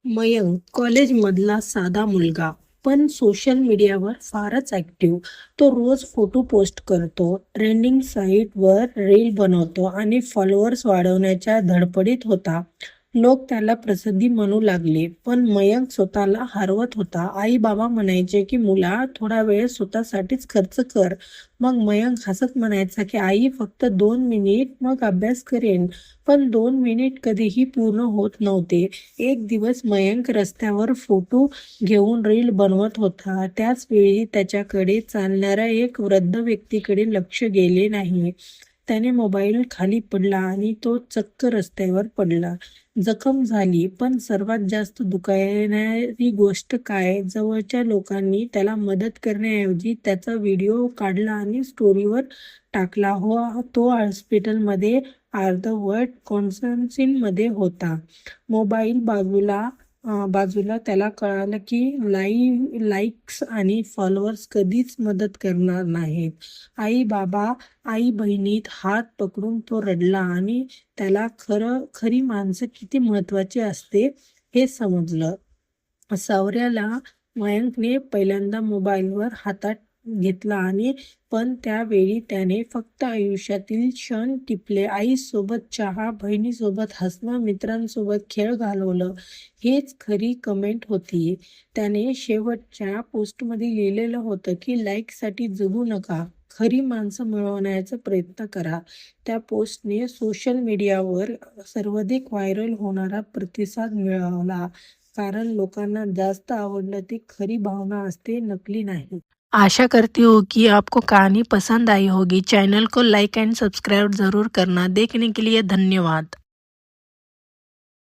मयंक कॉलेजमधला साधा मुलगा, पण सोशल मीडियावर फारच ॲक्टिव्ह. तो रोज फोटो पोस्ट करतो, ट्रेंडिंग साईटवर रील बनवतो आणि फॉलोअर्स वाढवण्याच्या धडपडीत होता. लोक त्याला प्रसिद्धी म्हणू लागले, पण मयंक स्वतःला हरवत होता. आई बाबा म्हणायचे की मुला थोडा वेळ स्वतःसाठीच खर्च कर. मग मयंक हसत म्हणायचा की आई फक्त 2 मिनिट, मग अभ्यास करेन. पण 2 मिनिट कधीही पूर्ण होत नव्हते. एक दिवस मयंक रस्त्यावर फोटो घेऊन रील बनवत होता. त्याच वेळी त्याच्याकडे चालणाऱ्या एक वृद्ध व्यक्तीकडे लक्ष गेले नाही. त्याने मोबाईल खाली पडला आणि तो चक्क रस्त्यावर पडला. जखम झाली, पण सर्वात जास्त दुखावणारी गोष्ट काय, जवळच्या लोकांनी त्याला मदत करण्याऐवजी त्याचा व्हिडिओ काढला आणि स्टोरीवर टाकला. तो हॉस्पिटलमध्ये अर्धवट कॉन्व्हर्सेशनमध्ये होता. मोबाईल बाजूला त्याला कळालं की लाईक्स आणि फॉलोअर्स कधीच मदत करणार नाहीत. आई बहिणीत हात पकडून तो रडला आणि त्याला खरी माणसं किती महत्वाची असते हे समजलं. सावऱ्याला मयंकने पहिल्यांदा मोबाईलवर हातात घेतला आणि पण त्यावेळी त्याने फक्त आयुष्यातील क्षण टिपले. आईसोबत चहा, बहिणीसोबत हसणं, मित्रांसोबत खेळ घालवलं, हेच खरी कमेंट होती. त्याने शेवटच्या पोस्टमध्ये लिहिलेलं होतं की लाईकसाठी जगू नका, खरी माणसं मिळवण्याचा प्रयत्न करा. त्या पोस्टने सोशल मीडियावर सर्वाधिक व्हायरल होणारा प्रतिसाद मिळवला. कारण लोकांना जास्त आवडलं ती खरी भावना असते, नकली नाही. आशा करती हूँ कि आपको कहानी पसंद आई होगी। चैनल को लाइक एंड सब्सक्राइब ज़रूर करना। देखने के लिए धन्यवाद।